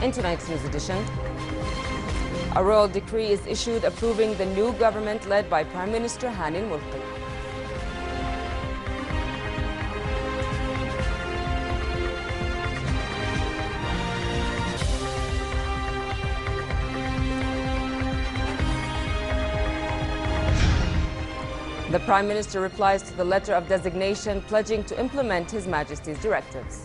In tonight's news edition, a royal decree is issued approving the new government led by Prime Minister Hani al-Mulki. The Prime Minister replies to the letter of designation pledging to implement His Majesty's directives.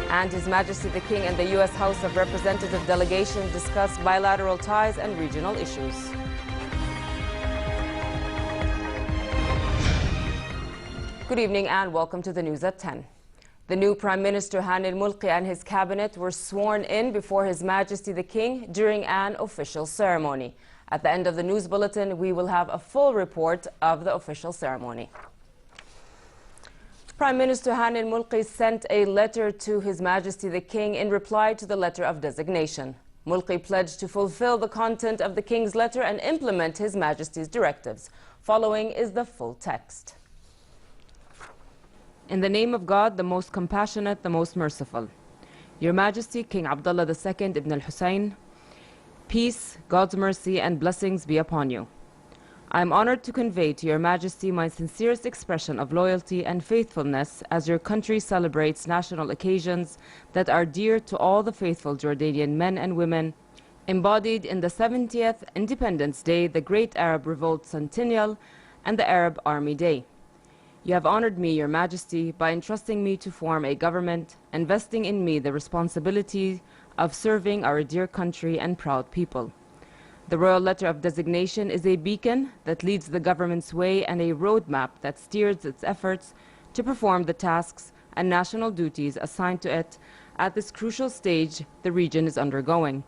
And His Majesty the King and the U.S. House of Representatives delegation discuss bilateral ties and regional issues. Good evening and welcome to the news at 10. The new Prime Minister Hani al-Mulki and his cabinet were sworn in before His Majesty the King during an official ceremony. At the end of the news bulletin, we will have a full report of the official ceremony. Prime Minister Hani al-Mulki sent a letter to His Majesty the King in reply to the letter of designation. Mulki pledged to fulfill the content of the King's letter and implement His Majesty's directives. Following is the full text. In the name of God, the most compassionate, the most merciful. Your Majesty, King Abdullah II ibn al-Hussein, peace, God's mercy and blessings be upon you. I am honored to convey to Your Majesty my sincerest expression of loyalty and faithfulness as your country celebrates national occasions that are dear to all the faithful Jordanian men and women, embodied in the 70th Independence Day, the Great Arab Revolt Centennial, and the Arab Army Day. You have honored me, Your Majesty, by entrusting me to form a government, investing in me the responsibility of serving our dear country and proud people. The Royal Letter of Designation is a beacon that leads the government's way and a roadmap that steers its efforts to perform the tasks and national duties assigned to it at this crucial stage the region is undergoing.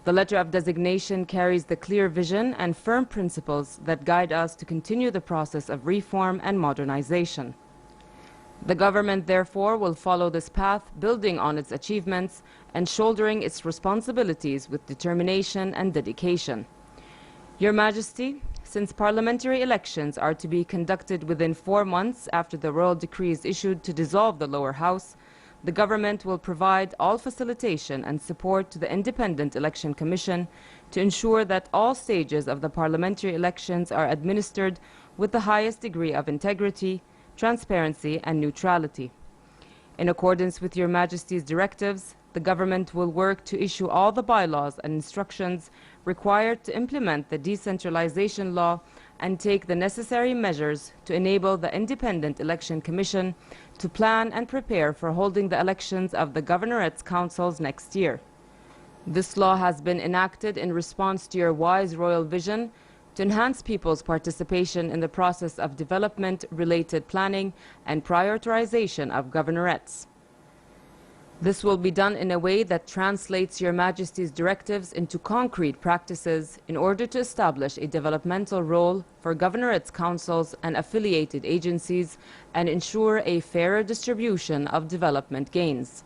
The Letter of Designation carries the clear vision and firm principles that guide us to continue the process of reform and modernization. The government, therefore, will follow this path, building on its achievements and shouldering its responsibilities with determination and dedication. Your Majesty, since parliamentary elections are to be conducted within 4 months after the royal decree is issued to dissolve the lower house, the government will provide all facilitation and support to the Independent Election Commission to ensure that all stages of the parliamentary elections are administered with the highest degree of integrity, transparency and neutrality. In accordance with Your Majesty's directives, the government will work to issue all the bylaws and instructions required to implement the decentralization law and take the necessary measures to enable the Independent Election Commission to plan and prepare for holding the elections of the Governorate's councils next year. This law has been enacted in response to your wise royal vision to enhance people's participation in the process of development-related planning and prioritization of governorates. This will be done in a way that translates Your Majesty's directives into concrete practices in order to establish a developmental role for governorates' councils and affiliated agencies and ensure a fairer distribution of development gains.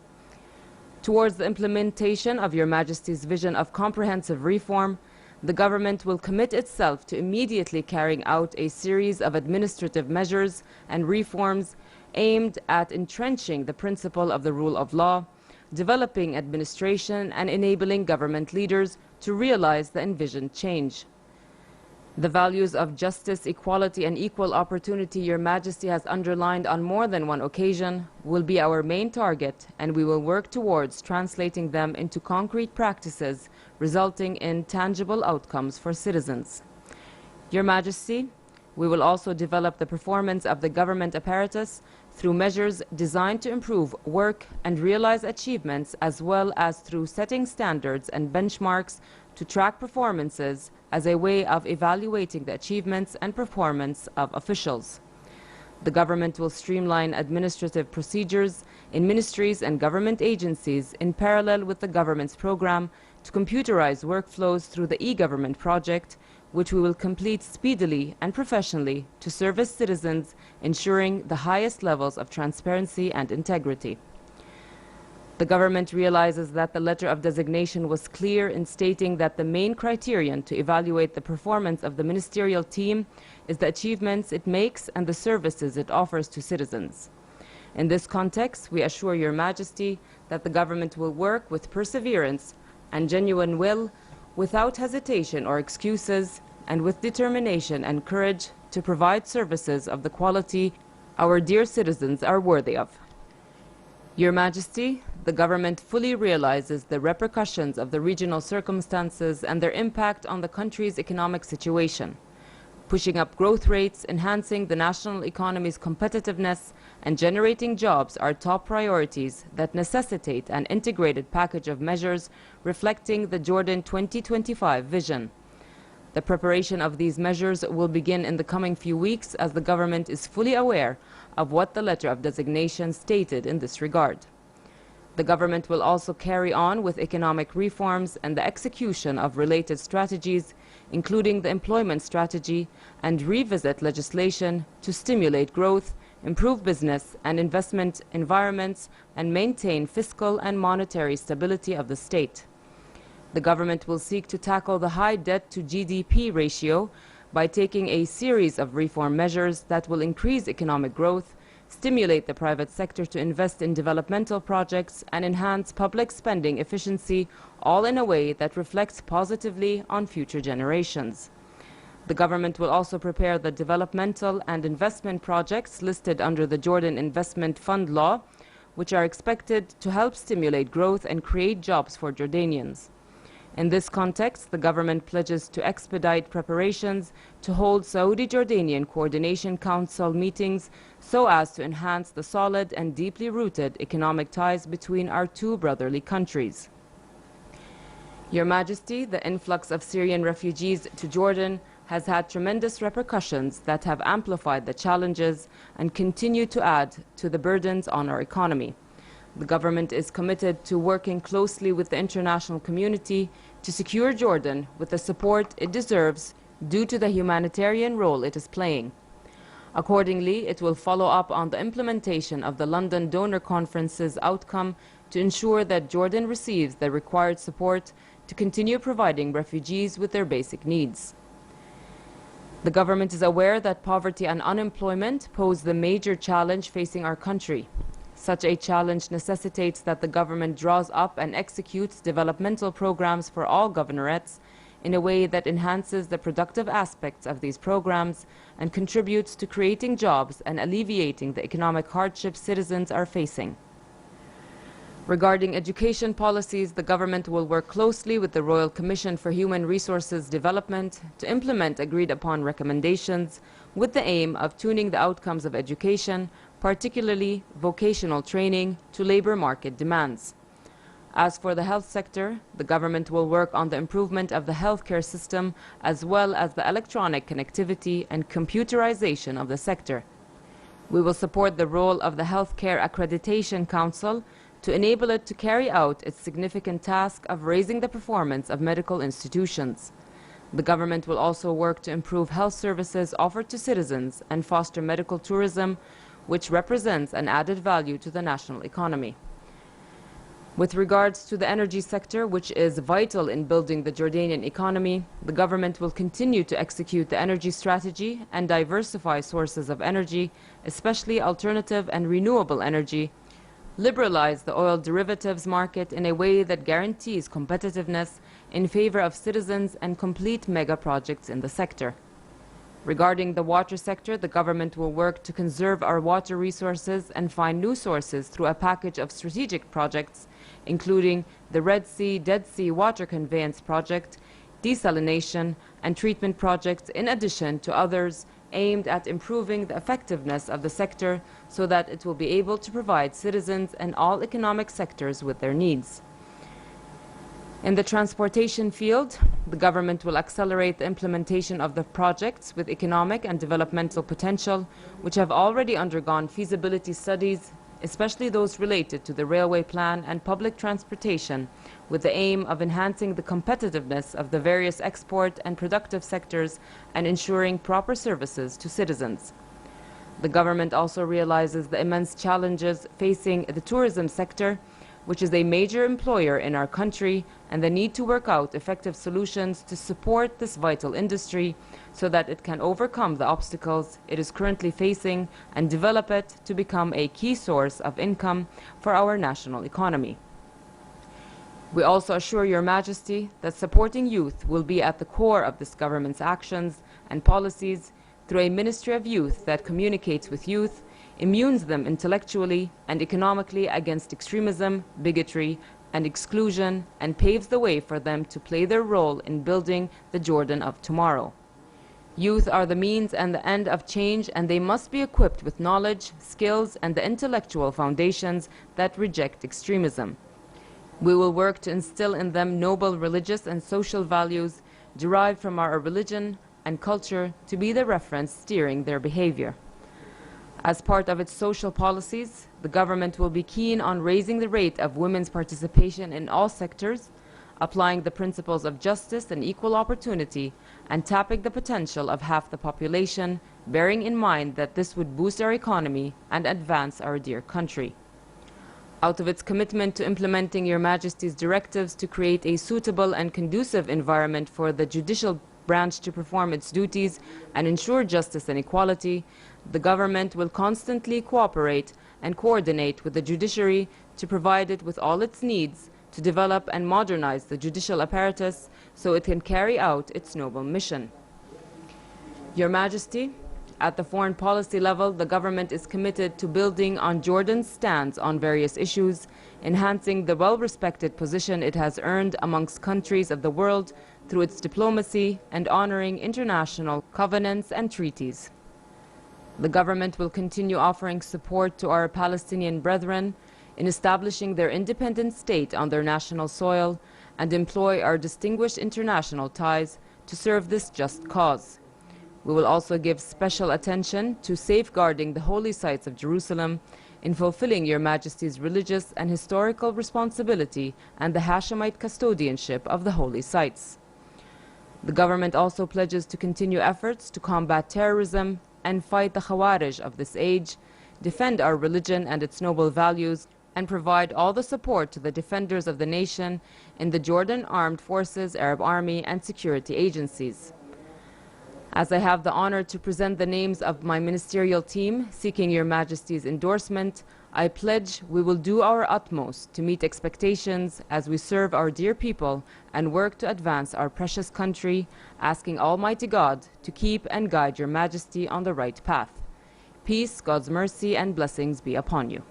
Towards the implementation of Your Majesty's vision of comprehensive reform, the government will commit itself to immediately carrying out a series of administrative measures and reforms aimed at entrenching the principle of the rule of law, developing administration, and enabling government leaders to realize the envisioned change. The values of justice, equality, and equal opportunity Your Majesty has underlined on more than one occasion will be our main target, and we will work towards translating them into concrete practices, resulting in tangible outcomes for citizens. Your Majesty, we will also develop the performance of the government apparatus through measures designed to improve work and realize achievements, as well as through setting standards and benchmarks to track performances as a way of evaluating the achievements and performance of officials. The government will streamline administrative procedures in ministries and government agencies in parallel with the government's program to computerize workflows through the e-government project, which we will complete speedily and professionally to service citizens, ensuring the highest levels of transparency and integrity. The government realizes that the letter of designation was clear in stating that the main criterion to evaluate the performance of the ministerial team is the achievements it makes and the services it offers to citizens. In this context, we assure Your Majesty that the government will work with perseverance and genuine will, without hesitation or excuses, and with determination and courage to provide services of the quality our dear citizens are worthy of. Your Majesty, the government fully realizes the repercussions of the regional circumstances and their impact on the country's economic situation. Pushing up growth rates, enhancing the national economy's competitiveness, and generating jobs are top priorities that necessitate an integrated package of measures reflecting the Jordan 2025 vision. The preparation of these measures will begin in the coming few weeks as the government is fully aware of what the letter of designation stated in this regard. The government will also carry on with economic reforms and the execution of related strategies, including the employment strategy, and revisit legislation to stimulate growth, improve business and investment environments, and maintain fiscal and monetary stability of the state. The government will seek to tackle the high debt-to-GDP ratio by taking a series of reform measures that will increase economic growth, stimulate the private sector to invest in developmental projects, and enhance public spending efficiency, all in a way that reflects positively on future generations. The government will also prepare the developmental and investment projects listed under the Jordan Investment Fund Law, which are expected to help stimulate growth and create jobs for Jordanians. In this context, the government pledges to expedite preparations to hold Saudi-Jordanian Coordination Council meetings so as to enhance the solid and deeply rooted economic ties between our two brotherly countries. Your Majesty, the influx of Syrian refugees to Jordan has had tremendous repercussions that have amplified the challenges and continue to add to the burdens on our economy. The government is committed to working closely with the international community to secure Jordan with the support it deserves due to the humanitarian role it is playing. Accordingly, it will follow up on the implementation of the London Donor Conference's outcome to ensure that Jordan receives the required support to continue providing refugees with their basic needs. The government is aware that poverty and unemployment pose the major challenge facing our country. Such a challenge necessitates that the government draws up and executes developmental programs for all governorates in a way that enhances the productive aspects of these programs and contributes to creating jobs and alleviating the economic hardships citizens are facing. Regarding education policies, the government will work closely with the Royal Commission for Human Resources Development to implement agreed-upon recommendations with the aim of tuning the outcomes of education, particularly vocational training, to labor market demands. As for the health sector, the government will work on the improvement of the healthcare system as well as the electronic connectivity and computerization of the sector. We will support the role of the Healthcare Accreditation Council to enable it to carry out its significant task of raising the performance of medical institutions. The government will also work to improve health services offered to citizens and foster medical tourism, which represents an added value to the national economy. With regards to the energy sector, which is vital in building the Jordanian economy, the government will continue to execute the energy strategy and diversify sources of energy, especially alternative and renewable energy, liberalize the oil derivatives market in a way that guarantees competitiveness in favor of citizens, and complete mega projects in the sector. Regarding the water sector, the government will work to conserve our water resources and find new sources through a package of strategic projects, including the Red Sea, Dead Sea Water Conveyance Project, desalination and treatment projects, in addition to others aimed at improving the effectiveness of the sector so that it will be able to provide citizens and all economic sectors with their needs. In the transportation field, the government will accelerate the implementation of the projects with economic and developmental potential, which have already undergone feasibility studies, especially those related to the railway plan and public transportation, with the aim of enhancing the competitiveness of the various export and productive sectors and ensuring proper services to citizens. The government also realizes the immense challenges facing the tourism sector, which is a major employer in our country, and the need to work out effective solutions to support this vital industry so that it can overcome the obstacles it is currently facing and develop it to become a key source of income for our national economy. We also assure Your Majesty that supporting youth will be at the core of this government's actions and policies through a Ministry of Youth that communicates with youth, immunes them intellectually and economically against extremism, bigotry, and exclusion, and paves the way for them to play their role in building the Jordan of tomorrow. Youth are the means and the end of change, and they must be equipped with knowledge, skills, and the intellectual foundations that reject extremism. We will work to instill in them noble religious and social values derived from our religion and culture to be the reference steering their behavior. As part of its social policies, the government will be keen on raising the rate of women's participation in all sectors, applying the principles of justice and equal opportunity, and tapping the potential of half the population, bearing in mind that this would boost our economy and advance our dear country. Out of its commitment to implementing Your Majesty's directives to create a suitable and conducive environment for the judicial branch to perform its duties and ensure justice and equality, the government will constantly cooperate and coordinate with the judiciary to provide it with all its needs to develop and modernize the judicial apparatus so it can carry out its noble mission. Your Majesty, at the foreign policy level, the government is committed to building on Jordan's stance on various issues, enhancing the well-respected position it has earned amongst countries of the world through its diplomacy and honoring international covenants and treaties. The government will continue offering support to our Palestinian brethren in establishing their independent state on their national soil and employ our distinguished international ties to serve this just cause. We will also give special attention to safeguarding the holy sites of Jerusalem in fulfilling Your Majesty's religious and historical responsibility and the Hashemite custodianship of the holy sites. The government also pledges to continue efforts to combat terrorism and fight the Khawarij of this age, defend our religion and its noble values, and provide all the support to the defenders of the nation in the Jordan Armed Forces, Arab Army, and security agencies. As I have the honor to present the names of my ministerial team seeking Your Majesty's endorsement, I pledge we will do our utmost to meet expectations as we serve our dear people and work to advance our precious country, asking Almighty God to keep and guide Your Majesty on the right path. Peace, God's mercy, and blessings be upon you.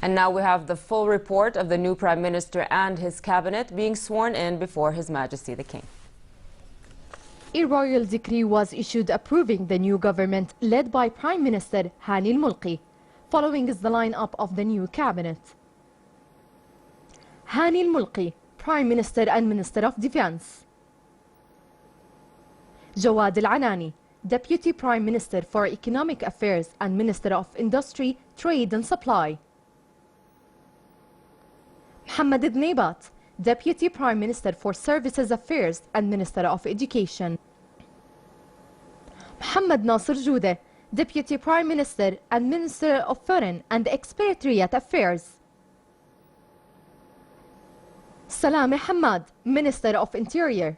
And now we have the full report of the new Prime Minister and his cabinet being sworn in before His Majesty the King. A royal decree was issued approving the new government led by Prime Minister Hani al-Mulki. Following is the lineup of the new cabinet. Hani al-Mulki, Prime Minister and Minister of Defense. Jawad al-Anani, Deputy Prime Minister for Economic Affairs and Minister of Industry, Trade and Supply. Mohammed Dneibat, Deputy Prime Minister for Services Affairs and Minister of Education. Mohammed Nasser Joude, Deputy Prime Minister and Minister of Foreign and Expatriate Affairs. Salame Hamad, Minister of Interior.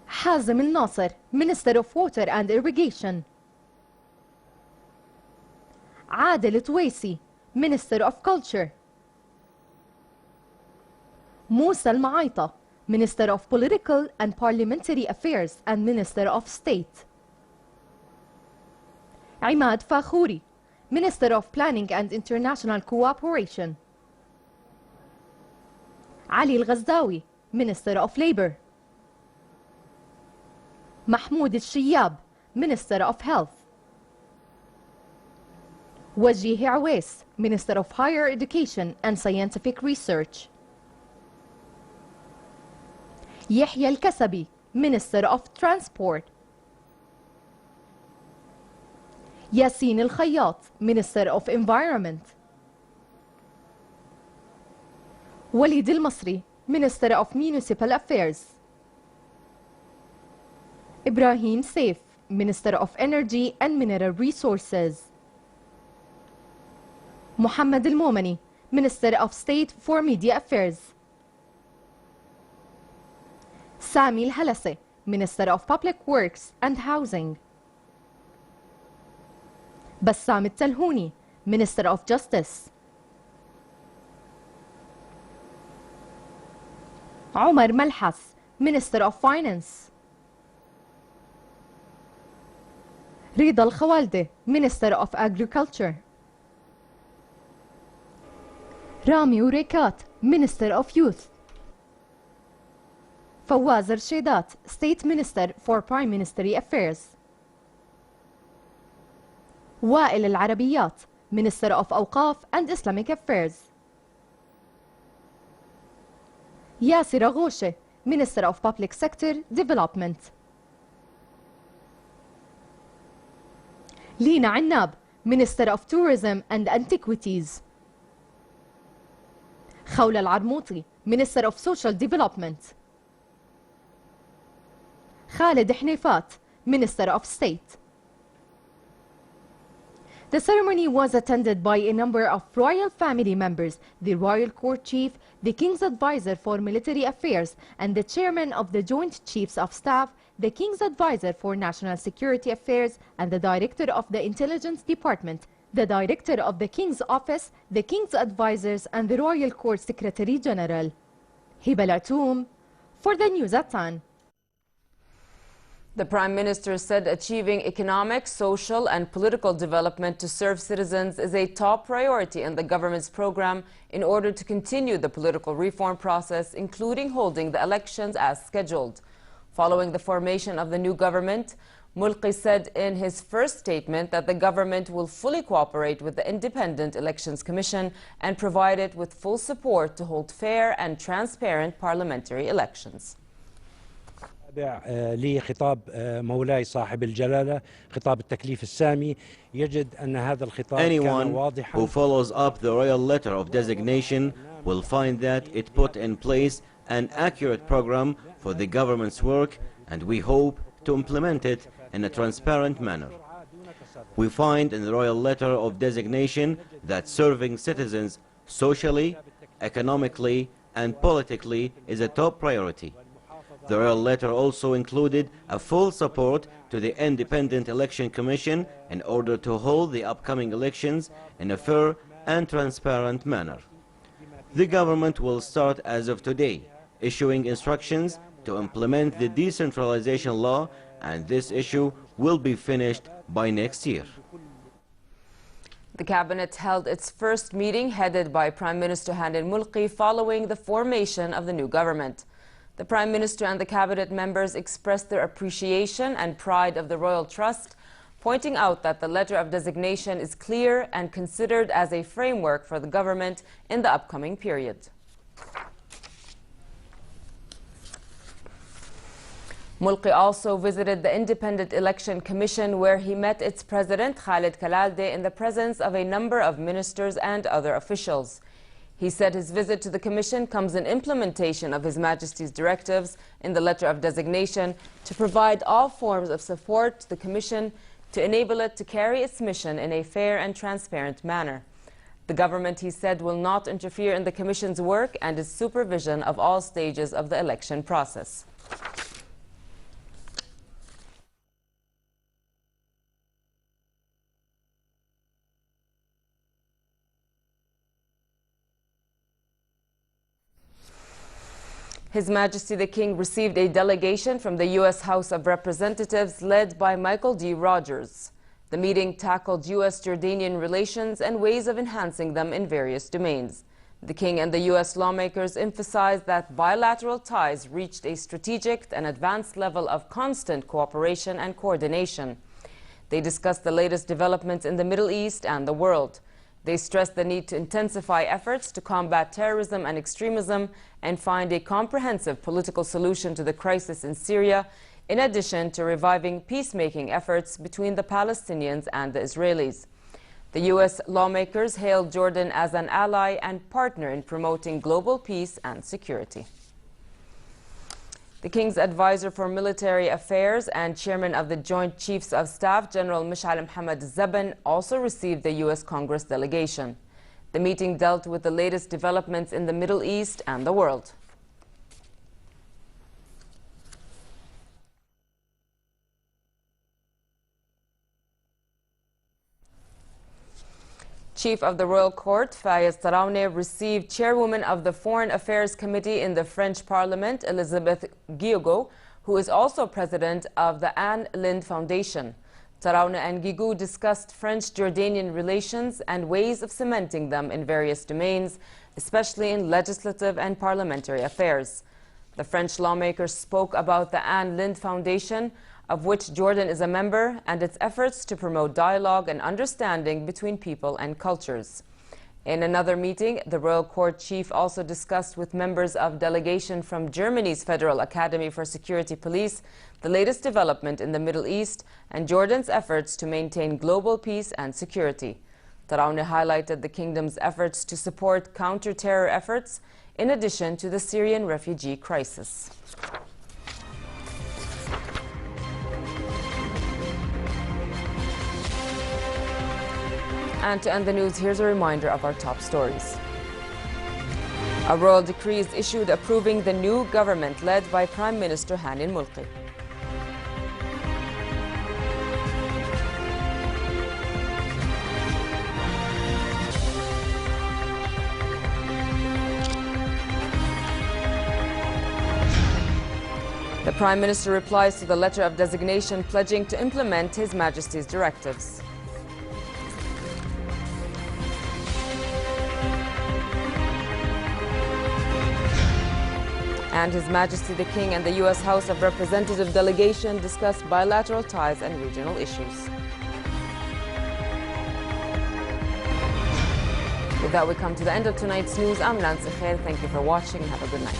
Hazem al-Nasser, Minister of Water and Irrigation. Adel Twaisi, Minister of Culture. Musa al-Ma'aita, Minister of Political and Parliamentary Affairs and Minister of State. Imad Fakhouri, Minister of Planning and International Cooperation. Ali al-Ghazdawi, Minister of Labor. Mahmoud al-Shiyab, Minister of Health. Wajih Awais, Minister of Higher Education and Scientific Research. Yahya al-Kasabi, Minister of Transport. Yasin al-Khayyat, Minister of Environment. Walid al-Masri, Minister of Municipal Affairs. Ibrahim Saif, Minister of Energy and Mineral Resources. محمد المومني, Minister of State for Media Affairs. سامي الهلسي, Minister of Public Works and Housing. بسام التلهوني, Minister of Justice. عمر ملحس, Minister of Finance. رضا الخوالدي, Minister of Agriculture. رامي وريكات, Minister of Youth. فواز رشيدات, State Minister for Prime Ministry Affairs. وائل العربيات, Minister of أوقاف and Islamic Affairs. ياسر غوشة, Minister of Public Sector Development. لينا عناب, Minister of Tourism and Antiquities. خولة العرموطي, Minister of Social Development. خالد حنيفات, Minister of State. The ceremony was attended by a number of royal family members, the royal court chief, the king's advisor for military affairs, and the chairman of the Joint Chiefs of Staff, the king's advisor for national security affairs, and the director of the intelligence department, the director of the king's office, the king's advisors, and the royal court secretary general. Hiba Al-Atoum for the news at 10. The Prime Minister said achieving economic, social and political development to serve citizens is a top priority in the government's program in order to continue the political reform process, including holding the elections as scheduled. Following the formation of the new government, Mulqi said in his first statement that the government will fully cooperate with the Independent Elections Commission and provide it with full support to hold fair and transparent parliamentary elections. لخطاب مولاي صاحب الجلالة خطاب التكليف السامي يجد أن هذا الخطاب كان واضحا. Anyone who follows up the royal letter of designation will find that it put in place an accurate program for the government's work, and we hope to implement it in a transparent manner. We find in the royal letter of designation that serving citizens socially, economically and politically is a top priority. The royal letter also included a full support to the Independent Election Commission in order to hold the upcoming elections in a fair and transparent manner. The government will start as of today, issuing instructions to implement the decentralization law, and this issue will be finished by next year. The cabinet held its first meeting headed by Prime Minister Hani Mulqi following the formation of the new government. The Prime Minister and the cabinet members expressed their appreciation and pride of the Royal Trust, pointing out that the letter of designation is clear and considered as a framework for the government in the upcoming period. Mulqi also visited the Independent Election Commission, where he met its president, Khallad in the presence of a number of ministers and other officials. He said his visit to the commission comes in implementation of His Majesty's directives in the letter of designation to provide all forms of support to the commission to enable it to carry its mission in a fair and transparent manner. The government, he said, will not interfere in the commission's work and its supervision of all stages of the election process. His Majesty the King received a delegation from the U.S. House of Representatives led by Michael D. Rogers. The meeting tackled U.S.-Jordanian relations and ways of enhancing them in various domains. The King and the U.S. lawmakers emphasized that bilateral ties reached a strategic and advanced level of constant cooperation and coordination. They discussed the latest developments in the Middle East and the world. They stressed the need to intensify efforts to combat terrorism and extremism and find a comprehensive political solution to the crisis in Syria, in addition to reviving peacemaking efforts between the Palestinians and the Israelis. The U.S. lawmakers hailed Jordan as an ally and partner in promoting global peace and security. The King's advisor for military affairs and chairman of the Joint Chiefs of Staff, General Mish'al Mohammed Zeben, also received the U.S. Congress delegation. The meeting dealt with the latest developments in the Middle East and the world. Chief of the Royal Court, Fayez Tarawne, received Chairwoman of the Foreign Affairs Committee in the French Parliament, Elizabeth Guillogo, who is also president of the Anne Lind Foundation. Tarawne and Guigou discussed French-Jordanian relations and ways of cementing them in various domains, especially in legislative and parliamentary affairs. The French lawmakers spoke about the Anne Lind Foundation, of which Jordan is a member, and its efforts to promote dialogue and understanding between people and cultures. In another meeting, the Royal Court Chief also discussed with members of delegation from Germany's Federal Academy for Security Police the latest development in the Middle East and Jordan's efforts to maintain global peace and security. Tarawne highlighted the kingdom's efforts to support counter-terror efforts in addition to the Syrian refugee crisis. And to end the news, here's a reminder of our top stories. A royal decree is issued approving the new government led by Prime Minister Hani al-Mulki. The Prime Minister replies to the letter of designation pledging to implement His Majesty's directives. And His Majesty the King and the U.S. House of Representatives delegation discussed bilateral ties and regional issues. With that, we come to the end of tonight's news. I'm Nancy Khair. Thank you for watching and have a good night.